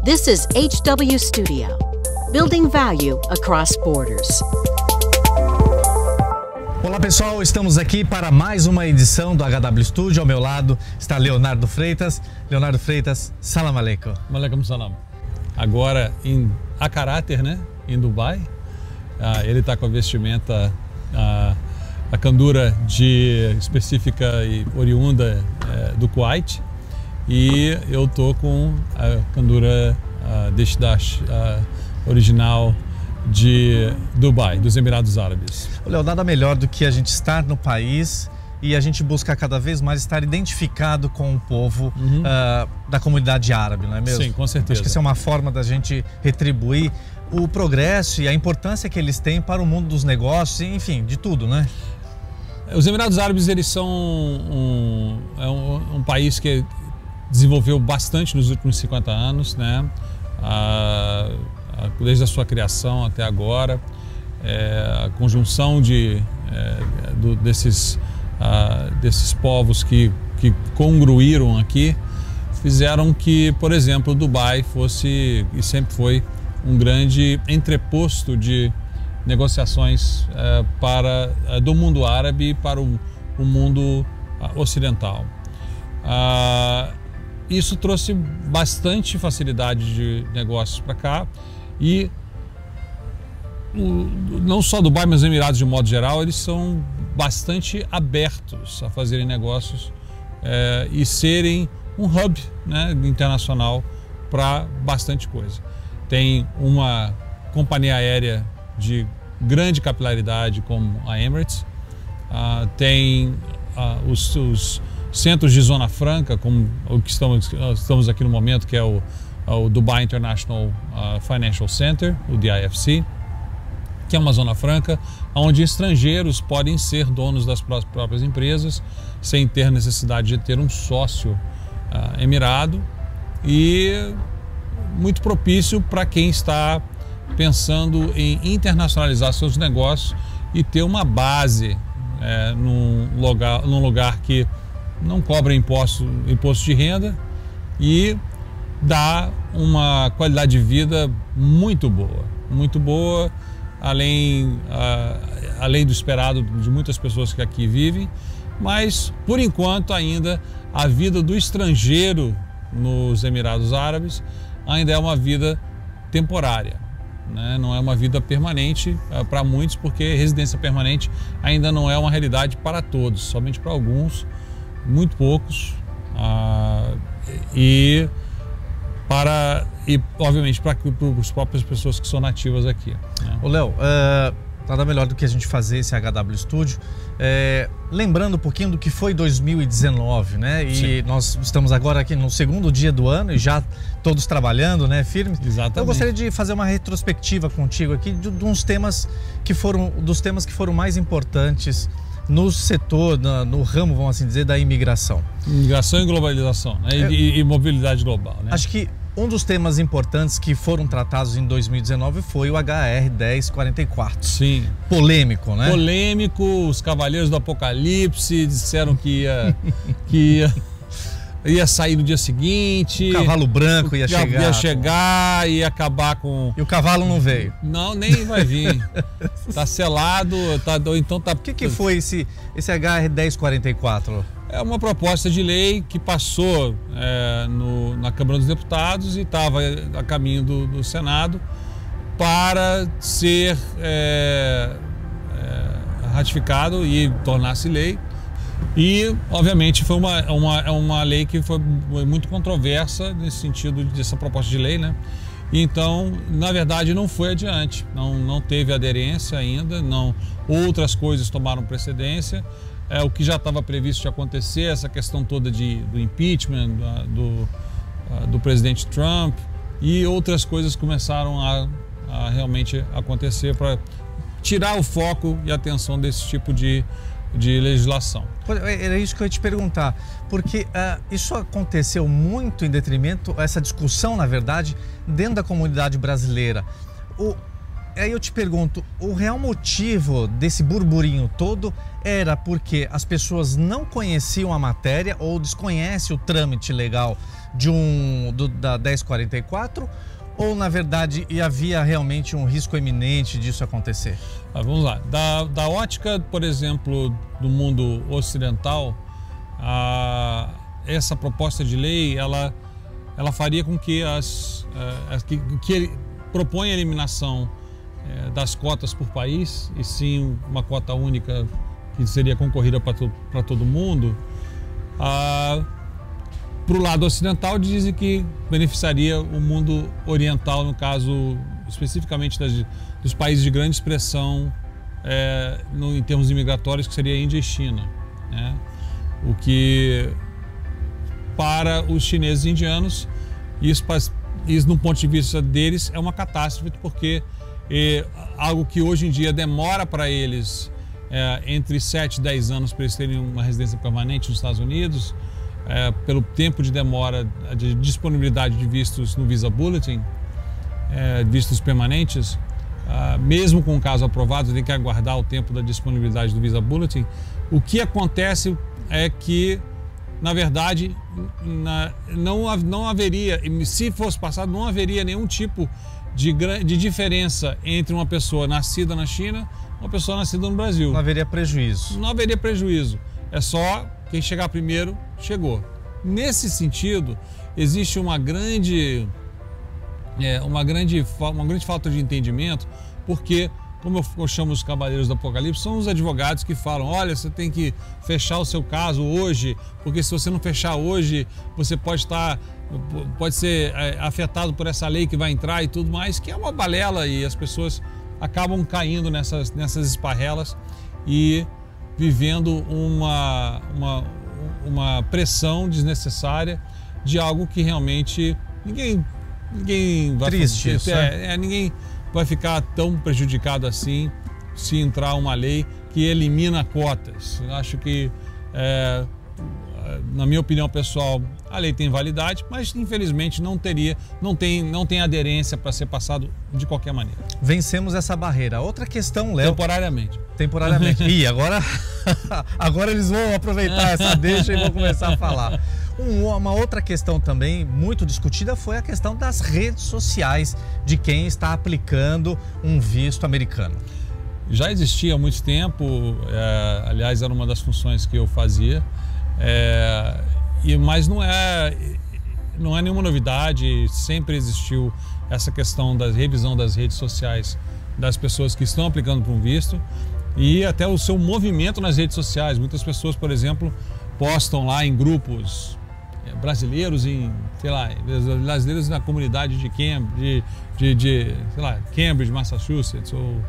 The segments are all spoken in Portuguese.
This is HW Studio, building value across borders. Olá pessoal, estamos aqui para mais uma edição do HW Studio. Ao meu lado está Leonardo Freitas. Leonardo Freitas, salam aleikum. Aleikum salam. Agora a caráter, né? Em Dubai. Ele está com a vestimenta, a candura específica e oriunda do Kuwait. E eu tô com a candura Deshdash original de Dubai, dos Emirados Árabes. Léo, nada melhor do que a gente estar no país e a gente buscar cada vez mais estar identificado com o povo da comunidade árabe, não é mesmo? Sim, com certeza. Acho que isso é uma forma da gente retribuir o progresso e a importância que eles têm para o mundo dos negócios, enfim, de tudo, né? Os Emirados Árabes, eles são um país que desenvolveu bastante nos últimos 50 anos, né? Desde a sua criação até agora, a conjunção desses povos que congruíram aqui fizeram que, por exemplo, Dubai fosse e sempre foi um grande entreposto de negociações do mundo árabe para o mundo ocidental. Isso trouxe bastante facilidade de negócios para cá e não só Dubai, mas os Emirados de modo geral, eles são bastante abertos a fazerem negócios e serem um hub, né, internacional para bastante coisa. Tem uma companhia aérea de grande capilaridade como a Emirates, tem os centros de Zona Franca, como o que estamos aqui no momento, que é o Dubai International Financial Center, o DIFC, que é uma zona franca, onde estrangeiros podem ser donos das próprias empresas, sem ter necessidade de ter um sócio emirado, e muito propício para quem está pensando em internacionalizar seus negócios e ter uma base num lugar que não cobra imposto de renda e dá uma qualidade de vida muito boa, além do esperado de muitas pessoas que aqui vivem, mas por enquanto ainda a vida do estrangeiro nos Emirados Árabes ainda é uma vida temporária, né? Não é uma vida permanente para muitos, porque residência permanente ainda não é uma realidade para todos, somente para alguns, muito poucos, e obviamente para as próprias pessoas que são nativas aqui, né? Ô Léo, nada melhor do que a gente fazer esse HW Studio lembrando um pouquinho do que foi 2019, né? E Sim. Nós estamos agora aqui no segundo dia do ano e já todos trabalhando, né, firmes. Exatamente. Então eu gostaria de fazer uma retrospectiva contigo aqui dos temas que foram mais importantes no setor, no ramo, vamos assim dizer, da imigração. Imigração e globalização, né? E mobilidade global, né? Acho que um dos temas importantes que foram tratados em 2019 foi o HR 1044. Sim. Polêmico, né? Polêmico, os Cavaleiros do Apocalipse disseram que ia sair no dia seguinte. O cavalo branco ia chegar. Ia chegar e acabar com... E o cavalo não veio. Não, nem vai vir. Tá selado, então tá... O que foi esse HR 1044? É uma proposta de lei que passou na Câmara dos Deputados e estava a caminho do Senado para ser ratificado e tornar-se lei. E, obviamente, foi uma lei que foi muito controversa nesse sentido dessa proposta de lei, né? Então, na verdade, não foi adiante, não teve aderência ainda, outras coisas tomaram precedência. O que já estava previsto de acontecer, essa questão toda do impeachment do presidente Trump, e outras coisas começaram a realmente acontecer para tirar o foco e a atenção desse tipo de legislação. Era isso que eu ia te perguntar, porque isso aconteceu muito em detrimento, essa discussão, na verdade, dentro da comunidade brasileira. aí eu te pergunto, o real motivo desse burburinho todo era porque as pessoas não conheciam a matéria ou desconhecem o trâmite legal da 1044, ou na verdade havia realmente um risco iminente disso acontecer? Vamos lá. Da ótica, por exemplo, do mundo ocidental, essa proposta de lei, ela faria com que que propõe a eliminação das cotas por país, e sim uma cota única que seria concorrida para todo mundo. Para o lado ocidental, dizem que beneficiaria o mundo oriental, no caso especificamente dos países de grande expressão em termos imigratórios, que seria Índia e China, né? O que para os chineses e indianos, isso no ponto de vista deles é uma catástrofe, porque algo que hoje em dia demora para eles entre 7 e 10 anos para eles terem uma residência permanente nos Estados Unidos, pelo tempo de demora de disponibilidade de vistos no Visa Bulletin, vistos permanentes, mesmo com o caso aprovado, tem que aguardar o tempo da disponibilidade do Visa Bulletin. O que acontece é que, na verdade, não haveria, se fosse passado, não haveria nenhum tipo de diferença entre uma pessoa nascida na China e uma pessoa nascida no Brasil. Não haveria prejuízo. Não haveria prejuízo. É só quem chegar primeiro, chegou. Nesse sentido, existe uma grande falta de entendimento, porque, como eu chamo os cavaleiros do Apocalipse, são os advogados que falam: olha, você tem que fechar o seu caso hoje, porque se você não fechar hoje, você pode ser afetado por essa lei que vai entrar e tudo mais, que é uma balela, e as pessoas acabam caindo nessas esparrelas e vivendo uma pressão desnecessária de algo que realmente ninguém vai triste isso, ninguém vai ficar tão prejudicado assim se entrar uma lei que elimina cotas. Eu acho que, na minha opinião pessoal, a lei tem validade, mas infelizmente não tem aderência para ser passado de qualquer maneira. Vencemos essa barreira. Outra questão, Léo. Temporariamente. Ih, agora eles vão aproveitar essa deixa e vão começar a falar. Uma outra questão também muito discutida foi a questão das redes sociais de quem está aplicando um visto americano. Já existia há muito tempo, aliás, era uma das funções que eu fazia, mas não é nenhuma novidade. Sempre existiu essa questão da revisão das redes sociais das pessoas que estão aplicando para um visto, e até o seu movimento nas redes sociais. Muitas pessoas, por exemplo, postam lá em grupos brasileiros brasileiros na comunidade de Cambridge, Massachusetts, ou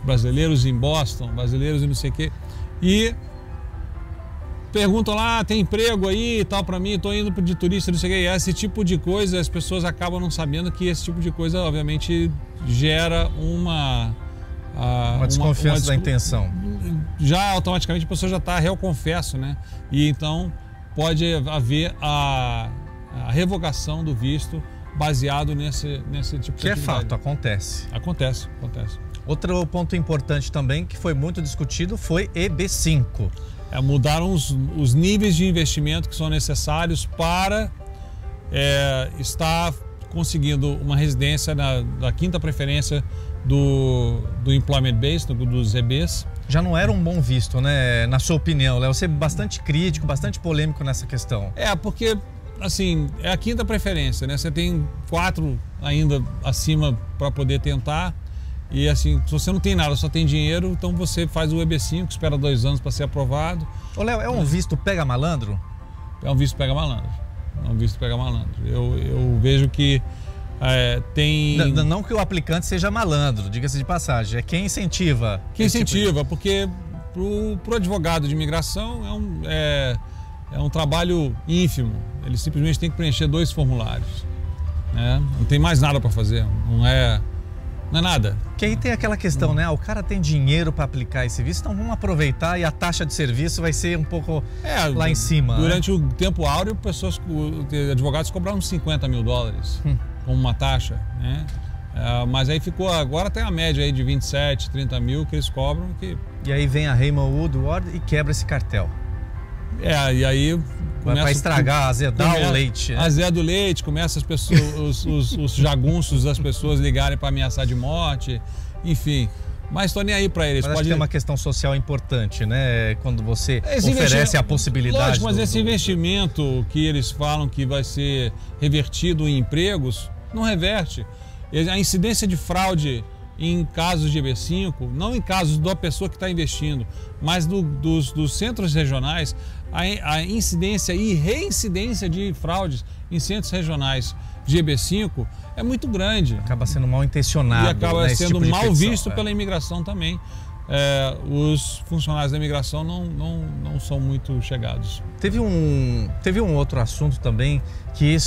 brasileiros em Boston, brasileiros em não sei o quê, e perguntam lá: tem emprego aí e tal para mim, estou indo de turista, não sei o quê. E esse tipo de coisa, as pessoas acabam não sabendo que esse tipo de coisa obviamente gera uma desconfiança da intenção. Já automaticamente a pessoa já está réu confesso, né? E então pode haver a revogação do visto baseado nesse tipo de atividade. Que é fato, acontece. Acontece. Outro ponto importante também que foi muito discutido foi EB5. Mudaram os níveis de investimento que são necessários para estar conseguindo uma residência da quinta preferência do Employment Base, dos EBs. Já não era um bom visto, né? Na sua opinião, Léo? Você é bastante crítico, bastante polêmico nessa questão. Porque, assim, é a quinta preferência, né? Você tem 4 ainda acima para poder tentar. E, assim, se você não tem nada, só tem dinheiro, então você faz o EB5, espera 2 anos para ser aprovado. Ô, Léo, é um visto pega malandro? É um visto pega malandro. Eu vejo que tem... Não que o aplicante seja malandro, diga-se de passagem, é quem incentiva. Quem incentiva, porque pro advogado de imigração é um trabalho ínfimo. Ele simplesmente tem que preencher 2 formulários, né? Não tem mais nada para fazer, não é nada. Que aí tem aquela questão, né? O cara tem dinheiro para aplicar esse visto, então vamos aproveitar, e a taxa de serviço vai ser um pouco lá em cima. Durante o tempo áureo, advogados cobraram $50 mil como uma taxa, né? Mas aí ficou, agora tem a média aí de 27, 30 mil que eles cobram. E aí vem a Raymond Woodward e quebra esse cartel. E aí começa para estragar, azedar o leite. Né? Azeda o leite, começa as pessoas, os jagunços das pessoas ligarem para ameaçar de morte, enfim. Mas estou nem aí para eles. Mas acho que tem uma questão social importante, né? Quando você oferece a possibilidade. Lógico, mas esse investimento que eles falam que vai ser revertido em empregos, não reverte. A incidência de fraude em casos de EB5, não em casos da pessoa que está investindo, mas dos centros regionais, a incidência e reincidência de fraudes em centros regionais de EB5 é muito grande. Acaba sendo mal intencionado. E acaba sendo tipo mal visto pela imigração também. Os funcionários da imigração não são muito chegados. Teve um outro assunto também que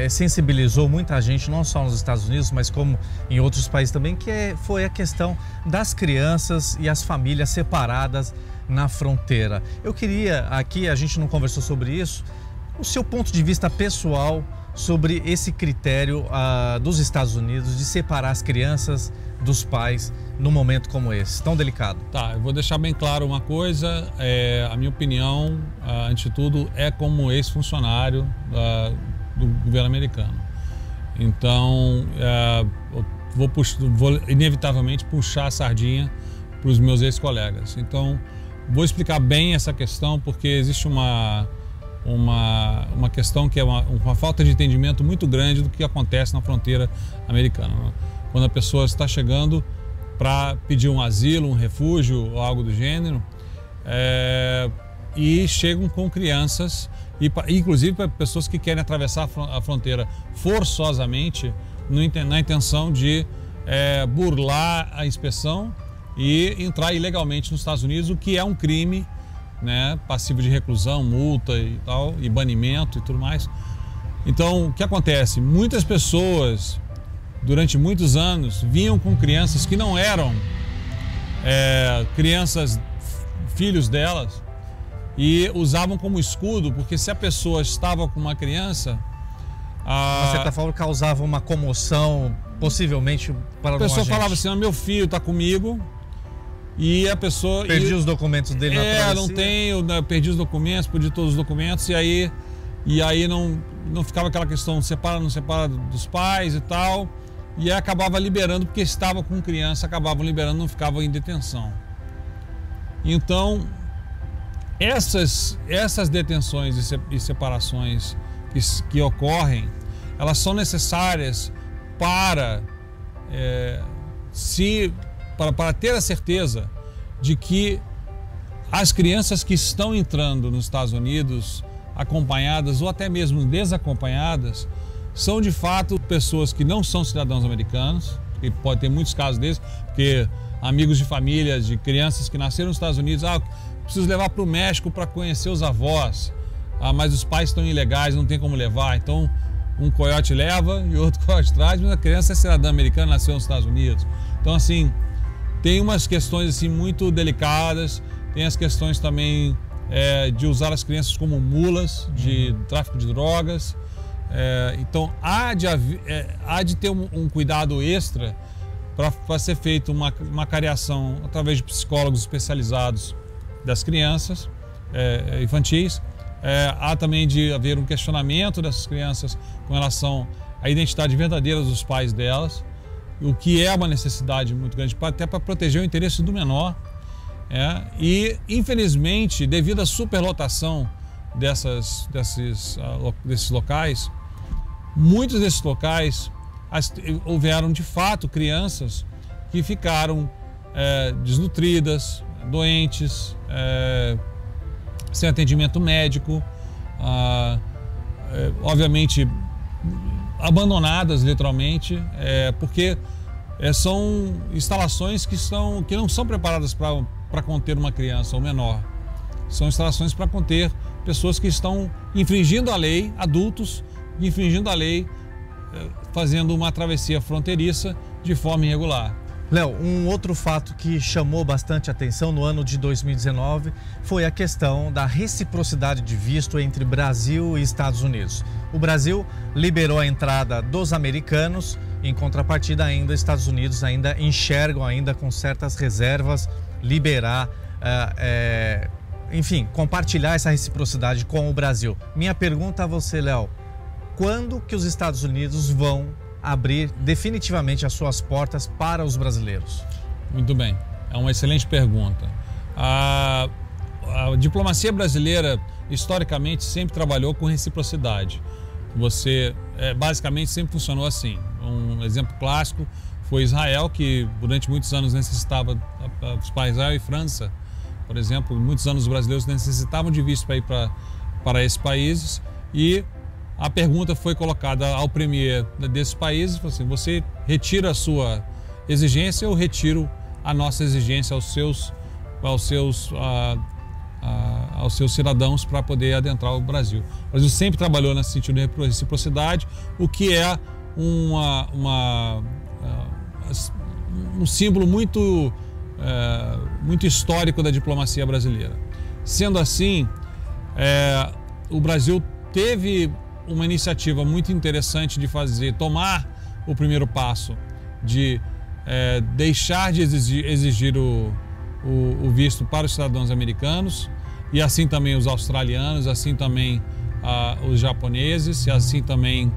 sensibilizou muita gente, não só nos Estados Unidos, mas como em outros países também, foi a questão das crianças e as famílias separadas na fronteira. Eu queria, aqui a gente não conversou sobre isso, o seu ponto de vista pessoal sobre esse critério dos Estados Unidos de separar as crianças dos pais num momento como esse, tão delicado. Tá, eu vou deixar bem claro uma coisa, a minha opinião, antes de tudo, é como ex-funcionário do governo americano. Então, vou inevitavelmente puxar a sardinha para os meus ex-colegas. Então, vou explicar bem essa questão, porque existe uma questão que é uma falta de entendimento muito grande do que acontece na fronteira americana. Quando a pessoa está chegando para pedir um asilo, um refúgio ou algo do gênero, e chegam com crianças, inclusive para pessoas que querem atravessar a fronteira forçosamente, na intenção de burlar a inspeção e entrar ilegalmente nos Estados Unidos, o que é um crime, né, passivo de reclusão, multa e tal, e banimento e tudo mais. Então, o que acontece? Muitas pessoas, durante muitos anos, vinham com crianças que não eram crianças, filhos delas, e usavam como escudo, porque se a pessoa estava com uma criança... De certa forma, causava uma comoção, possivelmente, para a pessoa falava assim, meu filho está comigo, e a pessoa... Perdi os documentos dele na travessia. Não tenho, perdi os documentos, perdi todos os documentos, e aí não ficava aquela questão, separa, não separa dos pais e tal, e aí acabava liberando, porque estava com criança, acabavam liberando, não ficavam em detenção. Então, essas detenções e separações que ocorrem, elas são necessárias para ter a certeza de que as crianças que estão entrando nos Estados Unidos, acompanhadas ou até mesmo desacompanhadas, são de fato pessoas que não são cidadãos americanos, e pode ter muitos casos desses, porque amigos de famílias, de crianças que nasceram nos Estados Unidos, preciso levar para o México para conhecer os avós, mas os pais estão ilegais, não tem como levar, então um coiote leva e outro coiote traz, mas a criança é cidadã americana, nasceu nos Estados Unidos. Então, assim, tem umas questões assim muito delicadas, tem as questões também de usar as crianças como mulas de tráfico de drogas. Então há de ter um cuidado extra para ser feita uma cariação através de psicólogos especializados das crianças infantis. Há também de haver um questionamento dessas crianças com relação à identidade verdadeira dos pais delas, o que é uma necessidade muito grande, até para proteger o interesse do menor. E, infelizmente, devido à superlotação desses locais, muitos desses locais houveram, de fato, crianças que ficaram desnutridas, doentes, sem atendimento médico, obviamente abandonadas literalmente, porque são instalações que não são preparadas para conter uma criança ou menor. São instalações para conter pessoas que estão infringindo a lei, adultos infringindo a lei, fazendo uma travessia fronteiriça de forma irregular. Léo, um outro fato que chamou bastante atenção no ano de 2019 foi a questão da reciprocidade de visto entre Brasil e Estados Unidos. O Brasil liberou a entrada dos americanos Em contrapartida, ainda Estados Unidos ainda enxergam ainda com certas reservas liberar, enfim, compartilhar essa reciprocidade com o Brasil. Minha pergunta a você, Léo, quando que os Estados Unidos vão abrir definitivamente as suas portas para os brasileiros? Muito bem, é uma excelente pergunta. A diplomacia brasileira, historicamente, sempre trabalhou com reciprocidade. Basicamente sempre funcionou assim. Um exemplo clássico foi Israel, que durante muitos anos necessitava, Israel e França, por exemplo, muitos anos os brasileiros necessitavam de visto para ir para esses países, e a pergunta foi colocada ao premier desses países, assim: você retira a sua exigência ou retiro a nossa exigência aos seus cidadãos para poder adentrar o Brasil? O Brasil sempre trabalhou nesse sentido de reciprocidade, o que é um símbolo muito histórico da diplomacia brasileira. Sendo assim, o Brasil teve uma iniciativa muito interessante de tomar o primeiro passo, de deixar de exigir o visto para os cidadãos americanos, e assim também os australianos, assim também os japoneses, e assim também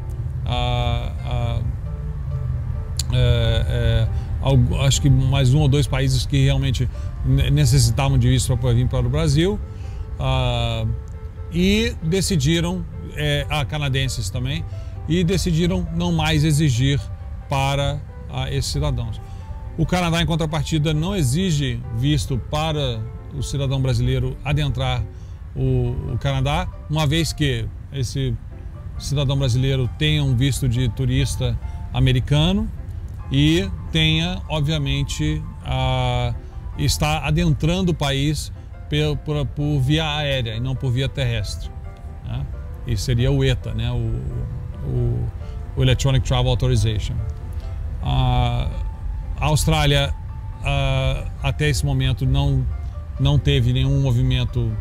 acho que mais um ou dois países que realmente necessitavam de visto para vir para o Brasil, e decidiram, canadenses também, e decidiram não mais exigir para esses cidadãos. O Canadá, em contrapartida, não exige visto para o cidadão brasileiro adentrar o Canadá, uma vez que esse cidadão brasileiro tenha um visto de turista americano e tenha, obviamente, está adentrando o país por via aérea e não por via terrestre, né? E seria o ETA, né? o Electronic Travel Authorization. A Austrália, até esse momento, não teve nenhum movimento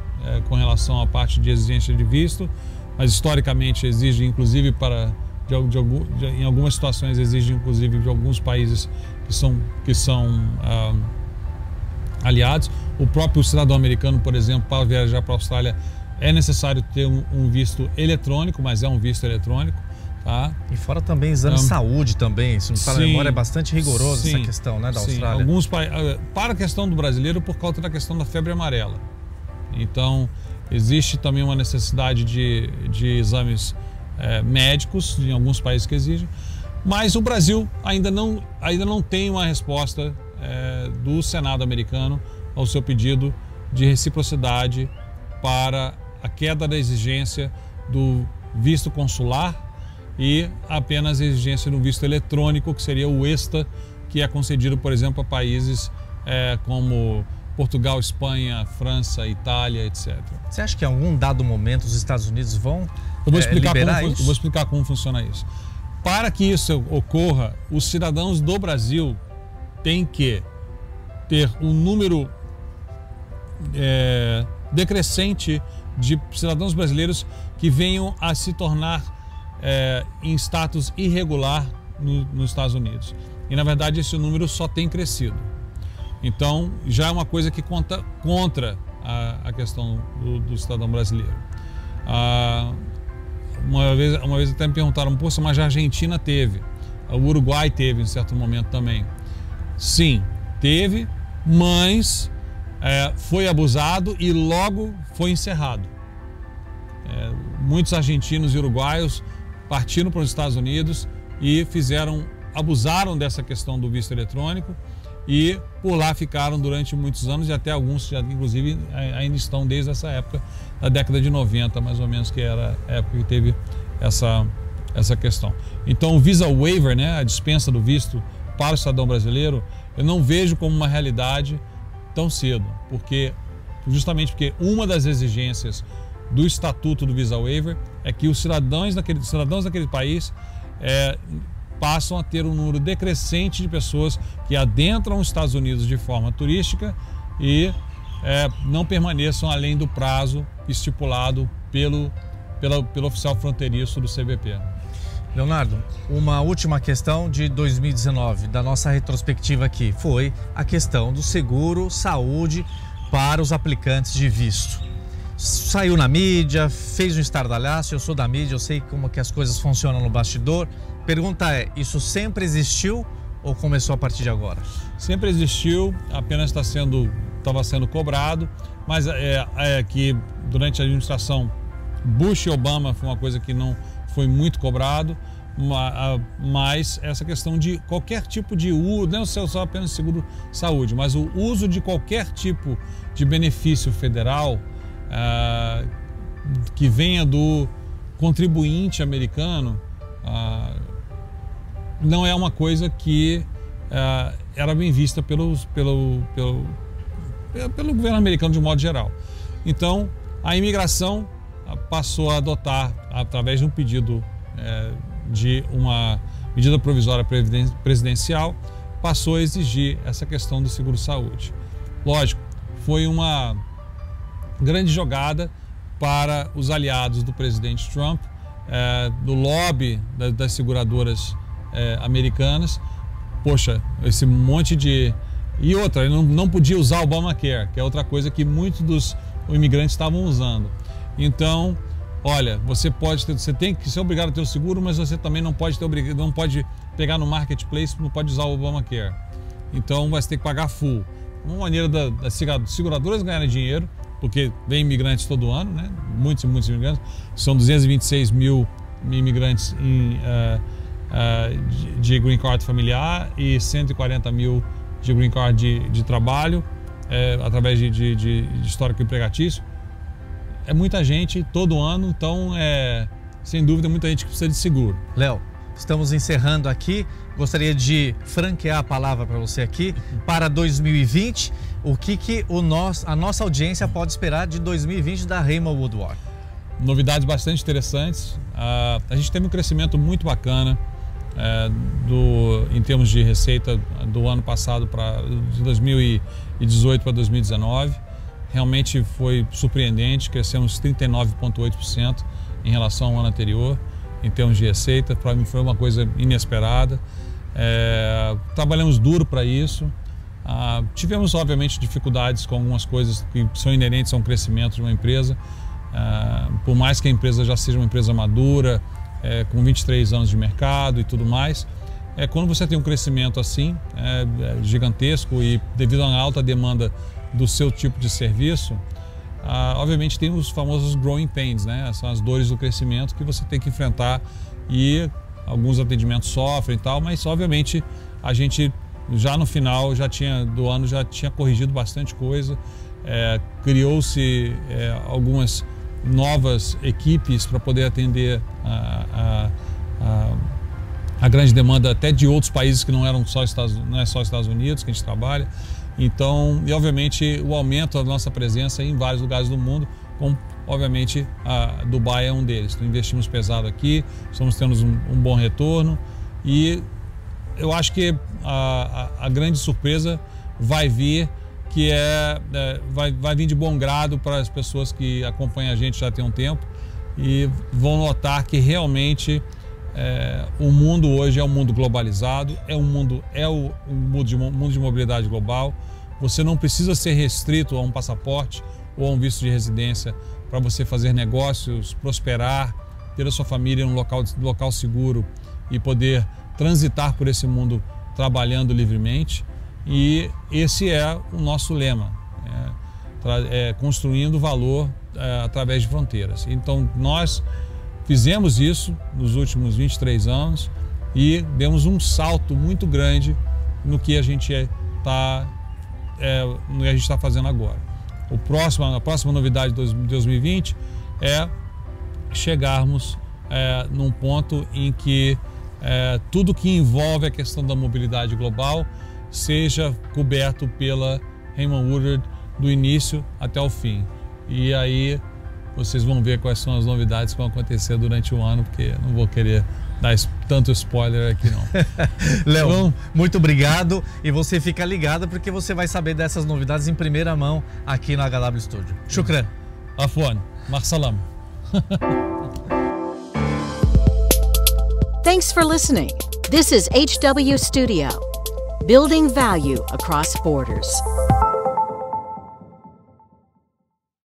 com relação à parte de exigência de visto, mas historicamente exige, inclusive, em algumas situações, exige, inclusive, de alguns países que são aliados. O próprio cidadão americano, por exemplo, para viajar para a Austrália, é necessário ter um visto eletrônico, mas é um visto eletrônico. Tá? E fora também exame de saúde também, se não me fala a memória, é bastante rigoroso essa questão, né, da Austrália. Para a questão do brasileiro, por causa da questão da febre amarela. Então, existe também uma necessidade de exames médicos em alguns países que exigem, mas o Brasil ainda não tem uma resposta do Senado americano ao seu pedido de reciprocidade para a queda da exigência do visto consular e apenas a exigência do visto eletrônico, que seria o ESTA, que é concedido, por exemplo, a países como Portugal, Espanha, França, Itália, etc. Você acha que em algum dado momento os Estados Unidos vão liberar isso? Eu vou explicar como funciona isso. Para que isso ocorra, os cidadãos do Brasil têm que ter um número decrescente de cidadãos brasileiros que venham a se tornar em status irregular nos Estados Unidos. E, na verdade, esse número só tem crescido. Então, já é uma coisa que conta contra a questão do cidadão brasileiro. Uma vez até me perguntaram: poxa, mas a Argentina teve, o Uruguai teve em certo momento também. Sim, teve, mas foi abusado e logo foi encerrado. Muitos argentinos e uruguaios partiram para os Estados Unidos e abusaram dessa questão do visto eletrônico e por lá ficaram durante muitos anos, e até alguns, inclusive, ainda estão desde essa época, da década de 90, mais ou menos, que era a época que teve essa questão. Então, o Visa Waiver, né, a dispensa do visto para o cidadão brasileiro, eu não vejo como uma realidade tão cedo, justamente porque uma das exigências do Estatuto do Visa Waiver é que os cidadãos daquele país passam a ter um número decrescente de pessoas que adentram os Estados Unidos de forma turística e não permaneçam além do prazo estipulado pelo oficial fronteiriço do CBP. Leonardo, uma última questão de 2019, da nossa retrospectiva aqui, foi a questão do seguro saúde para os aplicantes de visto. Saiu na mídia, fez um estardalhaço, eu sou da mídia, eu sei como que as coisas funcionam no bastidor. Pergunta é, isso sempre existiu ou começou a partir de agora? Sempre existiu, apenas estava sendo cobrado, mas que durante a administração Bush e Obama foi uma coisa que não foi muito cobrado, mas essa questão de qualquer tipo de uso, não só apenas seguro saúde, mas o uso de qualquer tipo de benefício federal que venha do contribuinte americano, não é uma coisa que era bem vista pelo governo americano de um modo geral. Então, a imigração passou a adotar, através de um pedido de uma medida provisória presidencial, passou a exigir essa questão do seguro-saúde. Lógico, foi uma grande jogada para os aliados do presidente Trump, do lobby das seguradoras americanas. Poxa, esse monte de... E outra, ele não podia usar o Obamacare, que é outra coisa que muitos dos imigrantes estavam usando. Então, olha, você tem que ser obrigado a ter o seguro, mas você também não pode pegar no marketplace, não pode usar o Obamacare. Então, vai ter que pagar full. Uma maneira das seguradoras ganharem dinheiro, porque vem imigrantes todo ano, né? Muitos e muitos imigrantes. São 226 mil imigrantes de green card familiar e 140 mil de green card de trabalho, através de histórico empregatício. É muita gente todo ano, então sem dúvida muita gente que precisa de seguro. Léo, estamos encerrando aqui. Gostaria de franquear a palavra para você aqui para 2020. O que a nossa audiência pode esperar de 2020 da Raymond Woodward? Novidades bastante interessantes. A gente teve um crescimento muito bacana em termos de receita do ano passado, de 2018 para 2019. Realmente foi surpreendente, crescemos 39,8% em relação ao ano anterior, em termos de receita. Para mim foi uma coisa inesperada. Trabalhamos duro para isso. Tivemos, obviamente, dificuldades com algumas coisas que são inerentes a um crescimento de uma empresa. Por mais que a empresa já seja uma empresa madura, com 23 anos de mercado e tudo mais, quando você tem um crescimento assim, gigantesco e devido a uma alta demanda do seu tipo de serviço, obviamente tem os famosos growing pains, né? São as dores do crescimento que você tem que enfrentar e alguns atendimentos sofrem e tal, mas obviamente a gente já no final do ano já tinha corrigido bastante coisa, criou-se algumas novas equipes para poder atender a grande demanda até de outros países que não é só Estados Unidos que a gente trabalha. Então, e obviamente o aumento da nossa presença em vários lugares do mundo, como obviamente a Dubai é um deles. Então, investimos pesado aqui, estamos tendo um bom retorno e eu acho que a grande surpresa vai vir, que vai vir de bom grado para as pessoas que acompanham a gente já tem um tempo e vão notar que realmente o mundo hoje é um mundo globalizado, o mundo de mobilidade global. Você não precisa ser restrito a um passaporte ou a um visto de residência para você fazer negócios, prosperar, ter a sua família em um local seguro e poder transitar por esse mundo trabalhando livremente. E esse é o nosso lema, construindo valor através de fronteiras. Então nós fizemos isso nos últimos 23 anos e demos um salto muito grande no que a gente está fazendo agora. A próxima novidade de 2020 é chegarmos num ponto em que tudo que envolve a questão da mobilidade global seja coberto pela Raymond Woodward do início até o fim. E aí vocês vão ver quais são as novidades que vão acontecer durante o ano, porque não vou querer dar tanto spoiler aqui não. Léo, então, muito obrigado, e você fica ligado porque você vai saber dessas novidades em primeira mão aqui no HW Studio. Shukran. Afwan, Marsalam. Thanks for listening. This is HW Studio, building value across borders.